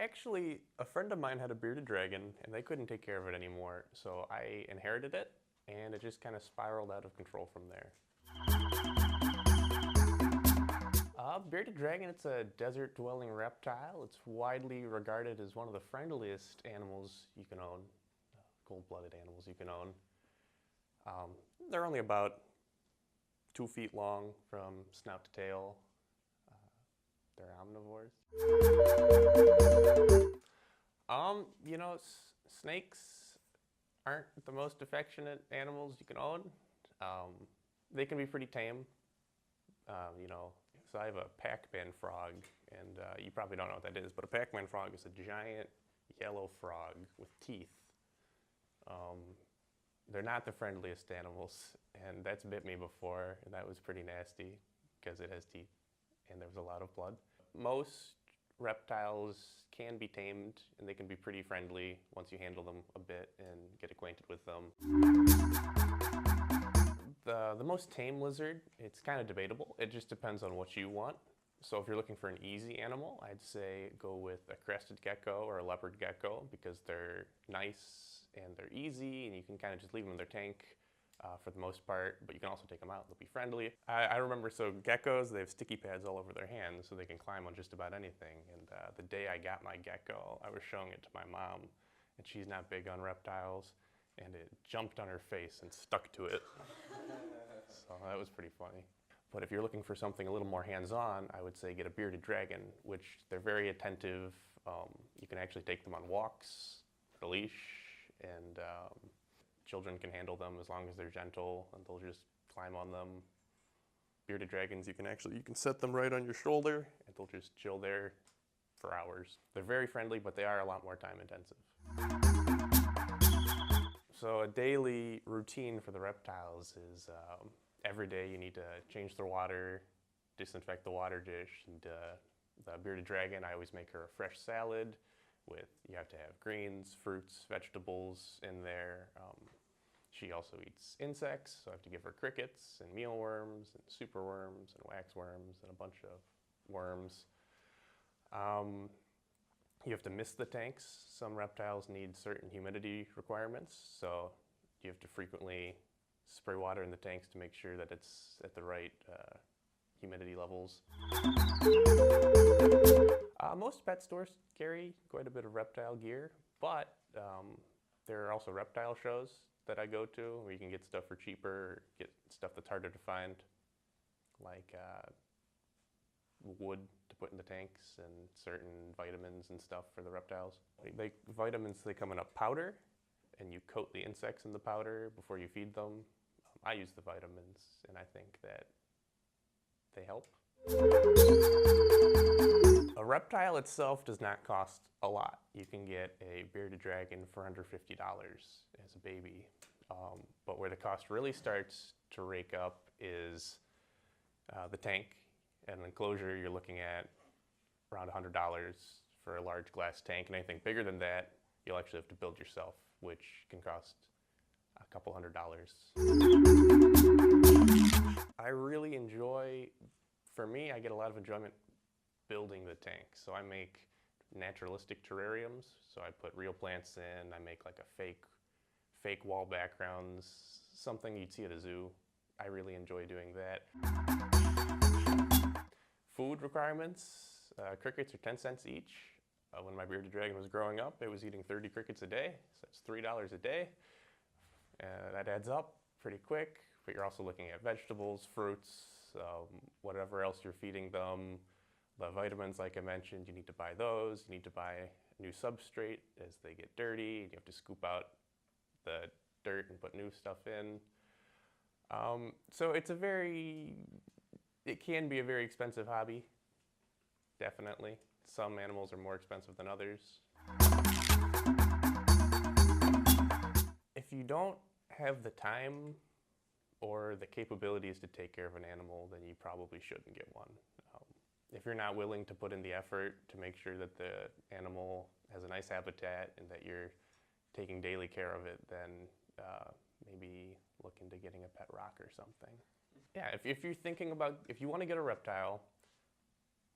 A friend of mine had a bearded dragon and they couldn't take care of it anymore, so I inherited it and it just kind of spiraled out of control from there. Bearded dragon, it's a desert-dwelling reptile. It's widely regarded as one of the friendliest animals you can own, cold-blooded animals you can own. They're only about 2 feet long from snout to tail. They're omnivores. Snakes aren't the most affectionate animals you can own. They can be pretty tame. So I have a Pikmin frog, and you probably don't know what that is, but a Pikmin frog is a giant yellow frog with teeth. They're not the friendliest animals, and that's bit me before, and that was pretty nasty because it has teeth and there was a lot of blood. Most reptiles can be tamed and they can be pretty friendly once you handle them a bit and get acquainted with them. The most tame lizard, it's kind of debatable. It just depends on what you want. So if you're looking for an easy animal, I'd say go with a crested gecko or a leopard gecko because they're nice and they're easy and you can kind of just leave them in their tank for the most part, but you can also take them out. They'll be friendly. I remember, so geckos, they have sticky pads all over their hands so they can climb on just about anything. And the day I got my gecko, I was showing it to my mom and she's not big on reptiles and it jumped on her face and stuck to it. So that was pretty funny. But if you're looking for something a little more hands-on, I would say get a bearded dragon, which they're very attentive. You can actually take them on walks, a leash, and children can handle them as long as they're gentle, and they'll just climb on them. Bearded dragons, you can set them right on your shoulder, and they'll just chill there for hours. They're very friendly, but they are a lot more time intensive. So a daily routine for the reptiles is every day you need to change their water, disinfect the water dish, and the bearded dragon, I always make her a fresh salad you have to have greens, fruits, vegetables in there. She also eats insects, so I have to give her crickets and mealworms and superworms and waxworms and a bunch of worms. You have to mist the tanks. Some reptiles need certain humidity requirements, so you have to frequently spray water in the tanks to make sure that it's at the right humidity levels. Most pet stores carry quite a bit of reptile gear, but there are also reptile shows that I go to where you can get stuff for cheaper, or get stuff that's harder to find, like wood to put in the tanks and certain vitamins and stuff for the reptiles. Vitamins, they come in a powder, and you coat the insects in the powder before you feed them. I use the vitamins, and I think that they help. A reptile itself does not cost a lot. You can get a bearded dragon for under $50 as a baby. But where the cost really starts to rake up is the tank. And an enclosure, you're looking at around $100 for a large glass tank. And anything bigger than that, you'll actually have to build yourself, which can cost a couple $100. I really enjoy, for me, I get a lot of enjoyment building the tank. So I make naturalistic terrariums. So I put real plants in, I make like a fake wall backgrounds, something you'd see at a zoo. I really enjoy doing that. Food requirements, crickets are 10 cents each. When my bearded dragon was growing up, it was eating 30 crickets a day, so that's $3 a day. That adds up pretty quick, but you're also looking at vegetables, fruits, whatever else you're feeding them. The vitamins, like I mentioned, you need to buy those. You need to buy new substrate as they get dirty. You have to scoop out the dirt and put new stuff in. So it can be a very expensive hobby, definitely. Some animals are more expensive than others. If you don't have the time or the capabilities to take care of an animal, then you probably shouldn't get one. If you're not willing to put in the effort to make sure that the animal has a nice habitat and that you're taking daily care of it, then maybe look into getting a pet rock or something. Yeah, if you're thinking about, if you want to get a reptile,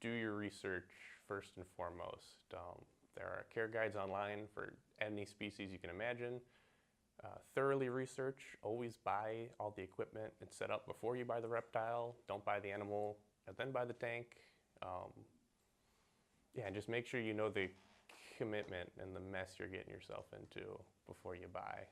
do your research first and foremost. There are care guides online for any species you can imagine. Thoroughly research, always buy all the equipment and setup before you buy the reptile. Don't buy the animal and then buy the tank. Yeah, and just make sure you know the commitment and the mess you're getting yourself into before you buy.